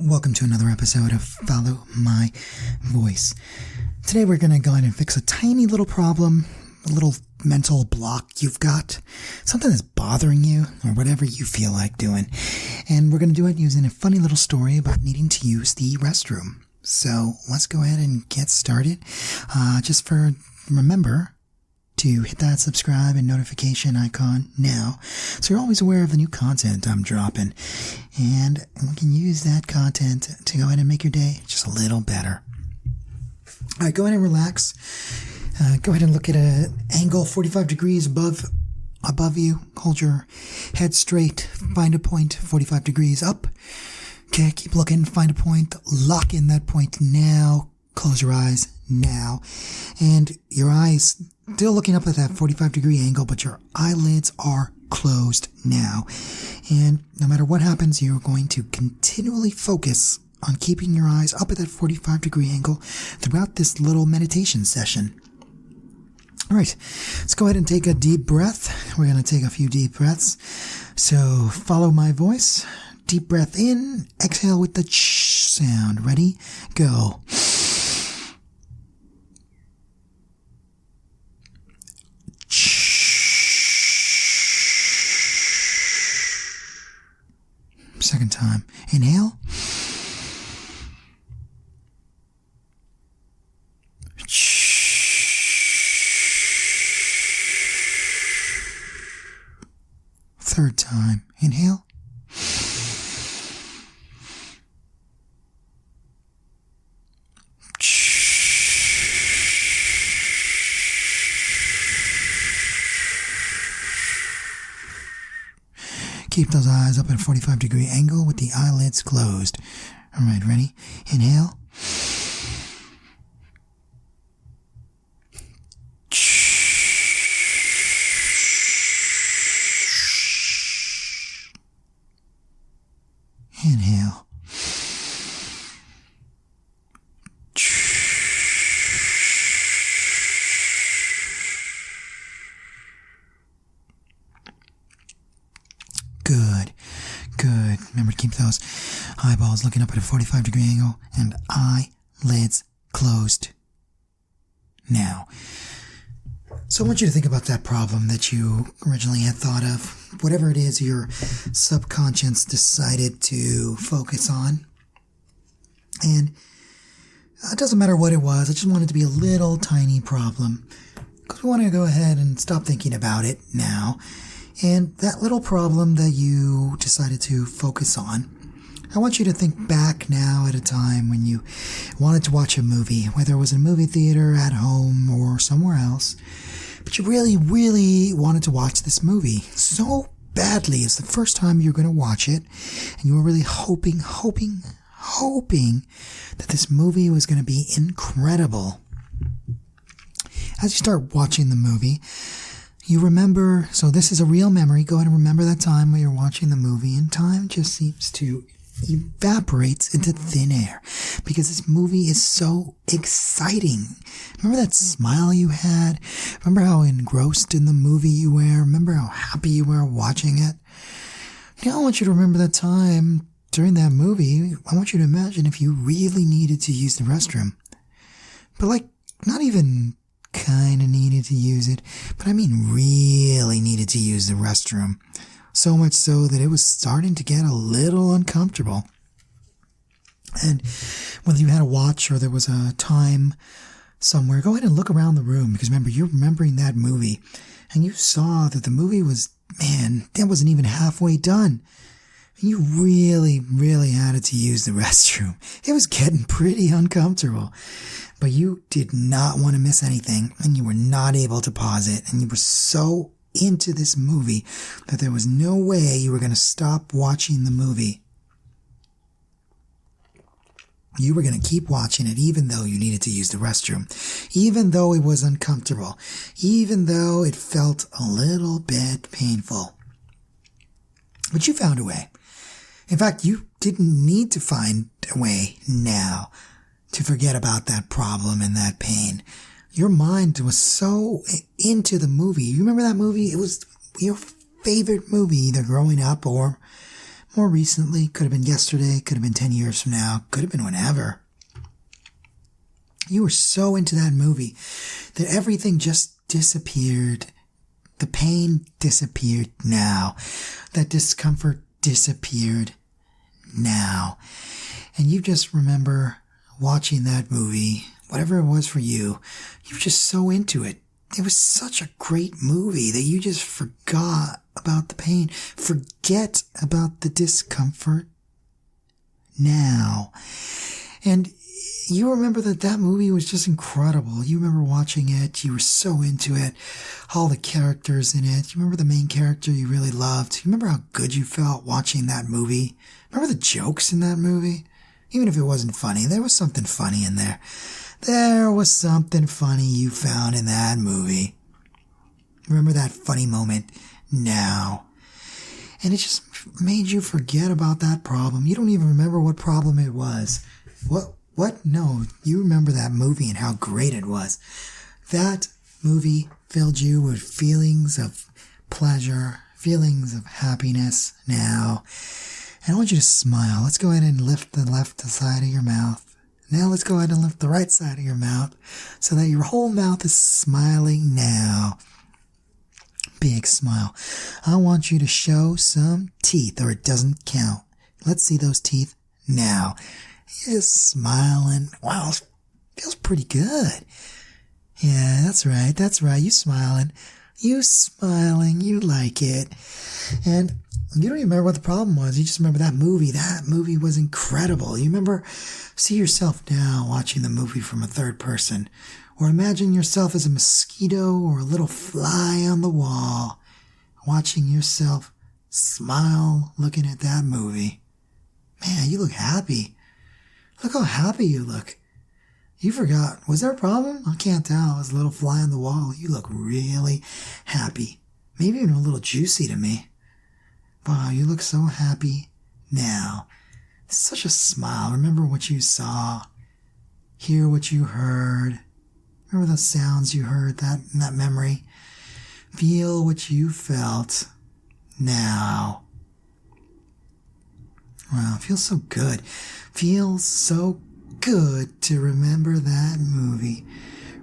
Welcome to another episode of Follow My Voice. Today we're going to go ahead and fix a tiny little problem, a little mental block you've got, something that's bothering you or whatever you feel like doing. And we're going to do it using a funny little story about needing to use the restroom. So let's go ahead and get started. Remember to hit that subscribe and notification icon now so you're always aware of the new content I'm dropping, and we can use that content to go ahead and make your day just a little better. Alright, go ahead and relax. Go ahead and look at an angle 45 degrees above you. Hold your head straight, find a point 45 degrees up. Okay, keep looking, find a point, lock in that point now. Close your eyes now, and your eyes still looking up at that 45 degree angle, but your eyelids are closed now. And no matter what happens, you're going to continually focus on keeping your eyes up at that 45 degree angle throughout this little meditation session. All right, let's go ahead and take a deep breath. We're going to take a few deep breaths. So follow my voice. Deep breath in, exhale with the ch sound. Ready? Go. Second time. Inhale. Third time. Inhale. Keep those eyes up at a 45 degree angle with the eyelids closed. All right, ready? Inhale. Inhale. Good. Remember to keep those eyeballs looking up at a 45 degree angle and eyelids closed. Now, so I want you to think about that problem that you originally had thought of, whatever it is your subconscious decided to focus on. And it doesn't matter what it was, I just want it to be a little tiny problem, because we want to go ahead and stop thinking about it now. And that little problem that you decided to focus on, I want you to think back now at a time when you wanted to watch a movie, whether it was in a movie theater, at home, or somewhere else, but you really, really wanted to watch this movie so badly. It's the first time you're going to watch it, and you were really hoping that this movie was going to be incredible. As you start watching the movie, you remember, so this is a real memory. Go ahead and remember that time when you're watching the movie, and time just seems to evaporate into thin air because this movie is so exciting. Remember that smile you had? Remember how engrossed in the movie you were? Remember how happy you were watching it? Now I want you to remember that time during that movie. I want you to imagine if you really needed to use the restroom, but like not even kind of needed to use it, but I mean really needed to use the restroom. So much so that it was starting to get a little uncomfortable. And whether you had a watch or there was a time somewhere, go ahead and look around the room, because remember, you're remembering that movie and you saw that the movie was, that wasn't even halfway done. And you really, really had to use the restroom. It was getting pretty uncomfortable. But you did not want to miss anything, and you were not able to pause it, and you were so into this movie that there was no way you were going to stop watching the movie. You were going to keep watching it even though you needed to use the restroom, even though it was uncomfortable, even though it felt a little bit painful. But you found a way. In fact, you didn't need to find a way now to forget about that problem and that pain. Your mind was so into the movie. You remember that movie? It was your favorite movie, either growing up or more recently, could have been yesterday, could have been 10 years from now, could have been whenever. You were so into that movie that everything just disappeared. The pain disappeared now. That discomfort disappeared now. And you just remember watching that movie, whatever it was for you, you were just so into it. It was such a great movie that you just forgot about the pain. Forget about the discomfort now. And you remember that movie was just incredible. You remember watching it. You were so into it. All the characters in it. You remember the main character you really loved. You remember how good you felt watching that movie. Remember the jokes in that movie? Even if it wasn't funny, there was something funny in there. There was something funny you found in that movie. Remember that funny moment now. And it just made you forget about that problem. You don't even remember what problem it was. What? No, you remember that movie and how great it was. That movie filled you with feelings of pleasure, feelings of happiness now. And I want you to smile. Let's go ahead and lift the left side of your mouth. Now let's go ahead and lift the right side of your mouth so that your whole mouth is smiling now. Big smile. I want you to show some teeth or it doesn't count. Let's see those teeth now. You're just smiling. Wow, feels pretty good. Yeah, that's right. You smiling. You like it. And you don't even remember what the problem was. You just remember that movie. That movie was incredible. You remember, see yourself now watching the movie from a third person. Or imagine yourself as a mosquito or a little fly on the wall. Watching yourself smile looking at that movie. Man, you look happy. Look how happy you look. You forgot. Was there a problem? I can't tell. As a little fly on the wall, you look really happy. Maybe even a little juicy to me. Wow, you look so happy now. Such a smile. Remember what you saw. Hear what you heard. Remember the sounds you heard, that memory. Feel what you felt now. Wow, it feels so good. Feels so good to remember that movie.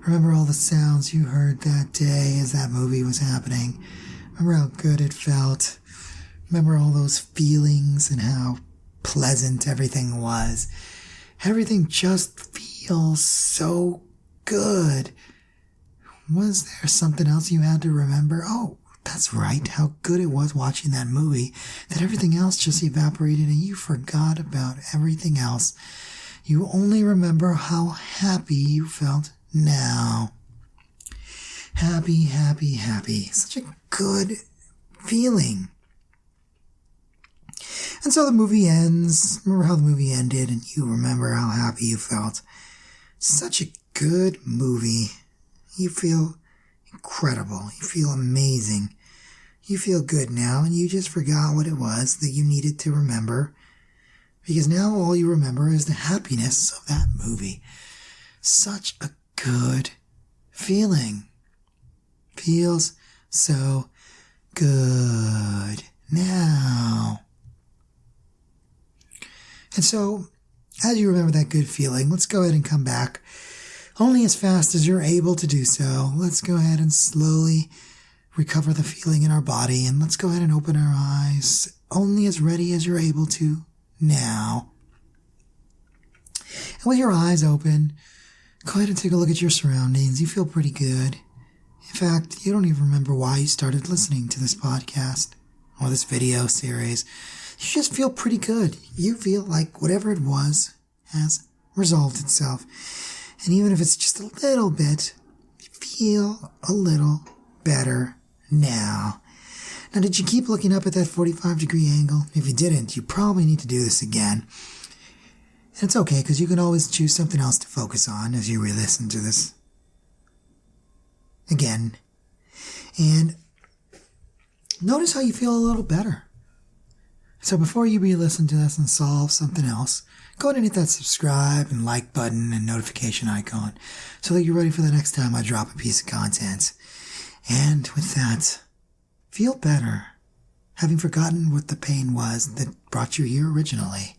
Remember all the sounds you heard that day as that movie was happening. Remember how good it felt. Remember all those feelings and how pleasant everything was. Everything just feels so good. Was there something else you had to remember? Oh, that's right, how good it was watching that movie, that everything else just evaporated and you forgot about everything else. You only remember how happy you felt now. Happy, happy, happy. Such a good feeling. And so the movie ends. Remember how the movie ended and you remember how happy you felt. Such a good movie. You feel incredible. You feel amazing. You feel good now, and you just forgot what it was that you needed to remember. Because now all you remember is the happiness of that movie. Such a good feeling. Feels so good now. And so, as you remember that good feeling, let's go ahead and come back. Only as fast as you're able to do so. Let's go ahead and slowly recover the feeling in our body, and let's go ahead and open our eyes only as ready as you're able to now. And with your eyes open, go ahead and take a look at your surroundings. You feel pretty good. In fact, you don't even remember why you started listening to this podcast or this video series. You just feel pretty good. You feel like whatever it was has resolved itself. And even if it's just a little bit, you feel a little better now. Now, did you keep looking up at that 45-degree angle? If you didn't, you probably need to do this again. And it's okay, because you can always choose something else to focus on as you re-listen to this again. And notice how you feel a little better. So before you re-listen to this and solve something else, go ahead and hit that subscribe and like button and notification icon so that you're ready for the next time I drop a piece of content. And with that, feel better. having forgotten what the pain was that brought you here originally.